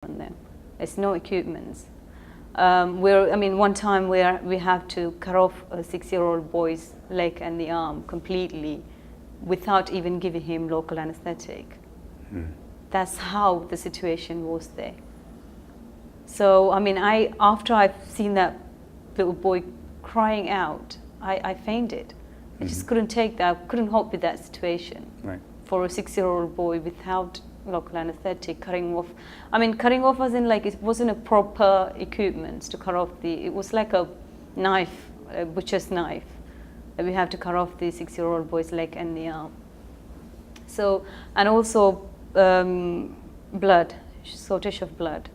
on them. There's no equipments. One time we have to cut off a 6-year-old boy's leg and the arm completely without even giving him local anesthetic. That's how the situation was there. So, after I've seen that little boy crying out, I fainted. I just couldn't take that, couldn't cope with that situation. Right. For a 6-year-old boy without local anesthetic, cutting off as in like it wasn't a proper equipment to cut off it was like a knife, a butcher's knife, that we have to cut off the 6-year-old boy's leg and the arm. So, and also blood, shortage of blood.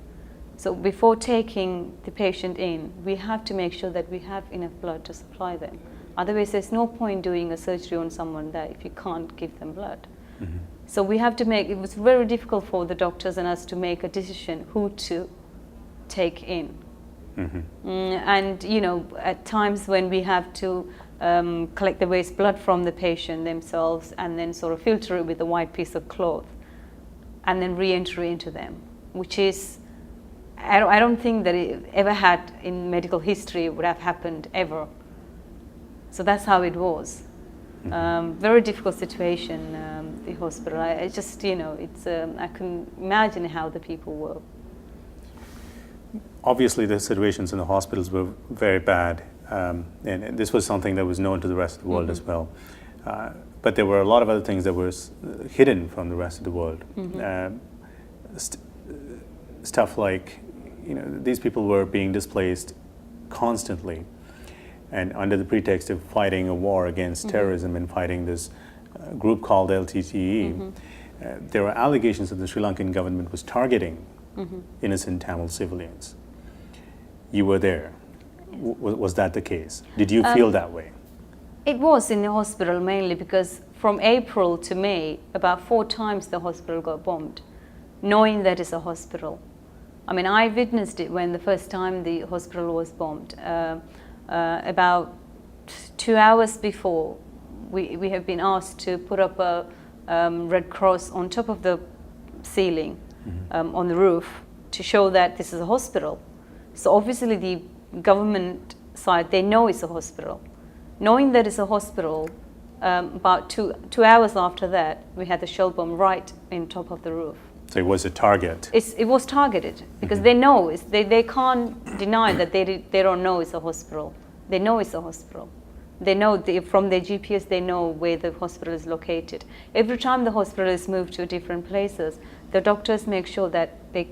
So before taking the patient in, we have to make sure that we have enough blood to supply them. Otherwise, there's no point doing a surgery on someone that if you can't give them blood. So we have to it was very difficult for the doctors and us to make a decision who to take in. And at times when we have to collect the waste blood from the patient themselves and then sort of filter it with a white piece of cloth and then re-enter into them, which is, I don't think that it ever had in medical history would have happened ever. So that's how it was. Very difficult situation, the hospital. I just, I can imagine how the people were. Obviously, the situations in the hospitals were very bad, and this was something that was known to the rest of the world as well. But there were a lot of other things that were hidden from the rest of the world. Stuff like, these people were being displaced constantly, and under the pretext of fighting a war against terrorism and fighting this group called LTTE, there were allegations that the Sri Lankan government was targeting innocent Tamil civilians. You were there. Was that the case? Did you feel that way? It was in the hospital mainly because from April to May, about 4 times the hospital got bombed, knowing that it's a hospital. I witnessed it when the first time the hospital was bombed. About 2 hours before, we have been asked to put up a Red Cross on top of the ceiling, on the roof, to show that this is a hospital. So obviously the government side, they know it's a hospital. Knowing that it's a hospital, about two hours after that, we had the shell bomb right in top of the roof. So it was a target. It was targeted because they know they can't deny that they don't know it's a hospital. They know it's a hospital. They know from their GPS they know where the hospital is located. Every time the hospital is moved to different places, the doctors make sure that they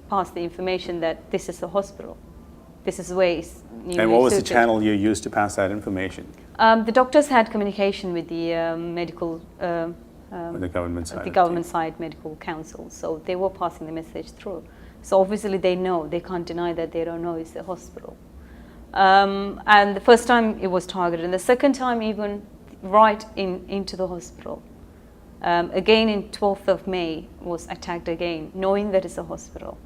pass the information that this is a hospital. This is where it's And what was the channel you used to pass that information? The doctors had communication with the medical. With the government side. The government side medical council, so they were passing the message through. So obviously they know, they can't deny that they don't know it's a hospital. And the first time it was targeted, and the second time even right into the hospital. Again in 12th of May was attacked again, knowing that it's a hospital.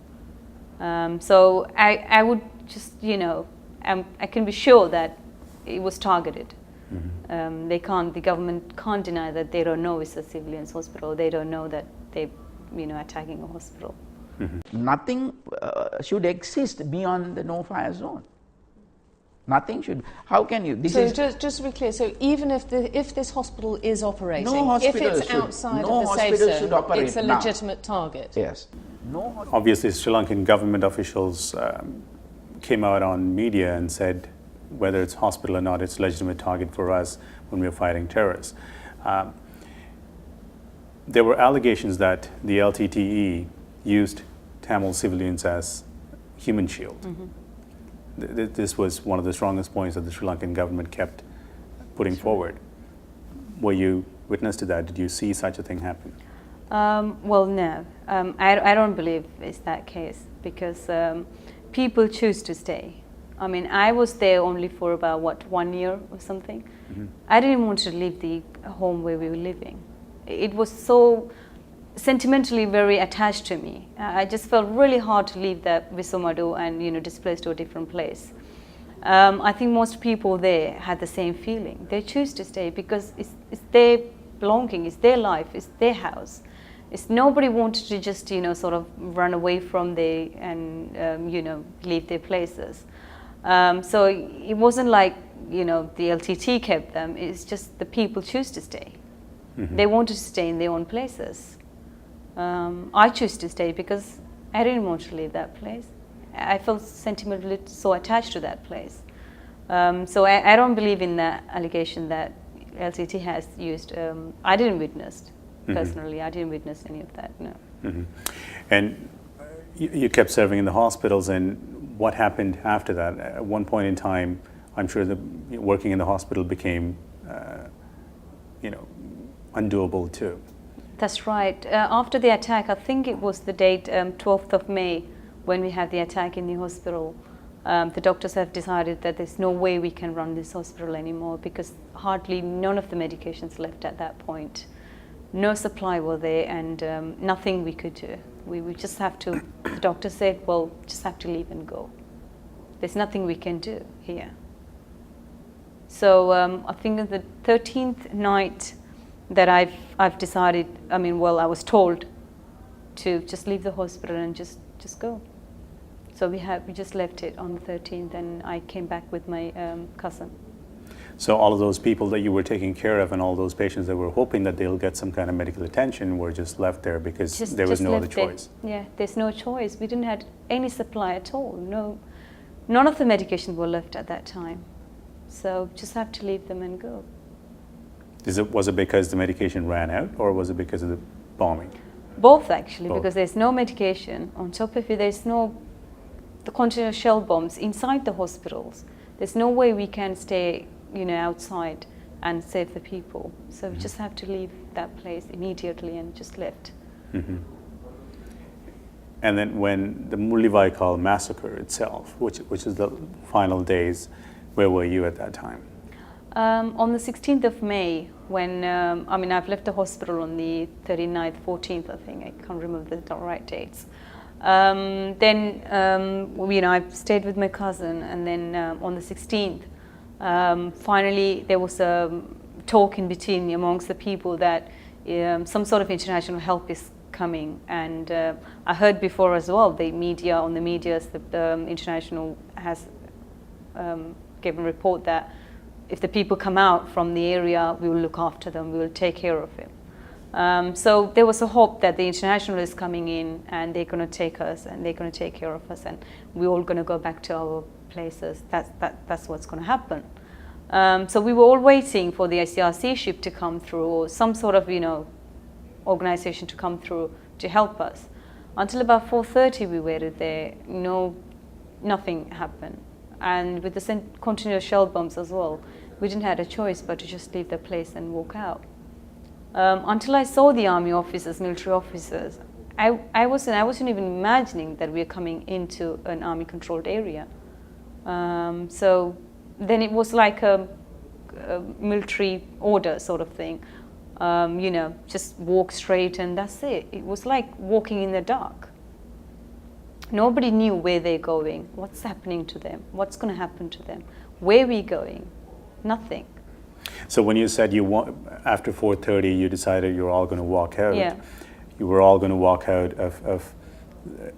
So I would just, I can be sure that it was targeted. The government can't deny that they don't know it's a civilian's hospital. They don't know that they're, attacking a hospital. Nothing should exist beyond the no-fire zone. Nothing should. How can you? Just to be clear, so even if this hospital is operating, if it's outside of the safe zone, it's a legitimate target. Yes. Obviously, Sri Lankan government officials came out on media and said, whether it's hospital or not, it's a legitimate target for us when we're fighting terrorists. There were allegations that the LTTE used Tamil civilians as human shield. This was one of the strongest points that the Sri Lankan government kept putting forward. Were you witness to that? Did you see such a thing happen? Well, no. I don't believe it's that case because people choose to stay. I was there only for about, 1 year or something. I didn't want to leave the home where we were living. It was so sentimentally very attached to me. I just felt really hard to leave that Visomadu and, displaced to a different place. I think most people there had the same feeling. They choose to stay because it's their belonging, it's their life, it's their house. Nobody wanted to just, sort of run away from there and, leave their places. So it wasn't like, the LTT kept them. It's just the people choose to stay. Mm-hmm. They wanted to stay in their own places. I chose to stay because I didn't want to leave that place. I felt sentimentally so attached to that place. So I don't believe in that allegation that LTT has used. I didn't witness, personally, mm-hmm. I didn't witness any of that, no. Mm-hmm. And you kept serving in the hospitals, and what happened after that? At one point in time, I'm sure that working in the hospital became, undoable too. That's right. After the attack, I think it was the date 12th of May, when we had the attack in the hospital. The doctors have decided that there's no way we can run this hospital anymore because hardly none of the medications left at that point. No supply were there, and nothing we could do. We would just have to, the doctor said, well, just have to leave and go. There's nothing we can do here. So I think the 13th night that I've decided, I was told to just leave the hospital and just go. So we just left it on the 13th, and I came back with my cousin. So all of those people that you were taking care of and all those patients that were hoping that they'll get some kind of medical attention were just left there because there was no other choice. Yeah, there's no choice. We didn't have any supply at all. No, none of the medications were left at that time. So just have to leave them and go. Was it because the medication ran out, or was it because of the bombing? Both, actually. Both. Because there's no medication. On top of it, there's no the continuous shell bombs inside the hospitals. There's no way we can stay, outside and save the people. So we just have to leave that place immediately, and just left. Mm-hmm. And then when the Mullawaikal massacre itself, which is the final days, where were you at that time? On the 16th of May, when, I've left the hospital on the 39th, 14th, I think. I can't remember the right dates. Then, I stayed with my cousin, and then on the 16th, finally there was a talk in between amongst the people that some sort of international help is coming. And I heard before as well, the international has given report that if the people come out from the area, we will look after them, we will take care of them. So there was a hope that the international is coming in, and they're going to take us, and they're going to take care of us, and we're all going to go back to our places. That's what's going to happen. So we were all waiting for the ICRC ship to come through, or some sort of organization to come through to help us. Until about 4:30 we waited there. Nothing happened. And with the continuous shell bombs as well, we didn't have a choice but to just leave the place and walk out. Until I saw the army officers, military officers, I wasn't even imagining that we were coming into an army-controlled area. So then it was like a military order sort of thing. Just walk straight and that's it. It was like walking in the dark. Nobody knew where they're going, what's happening to them, what's going to happen to them, where we're going, nothing. So when you said after 4:30 you decided you were all going to walk out, yeah. You were all going to walk out of the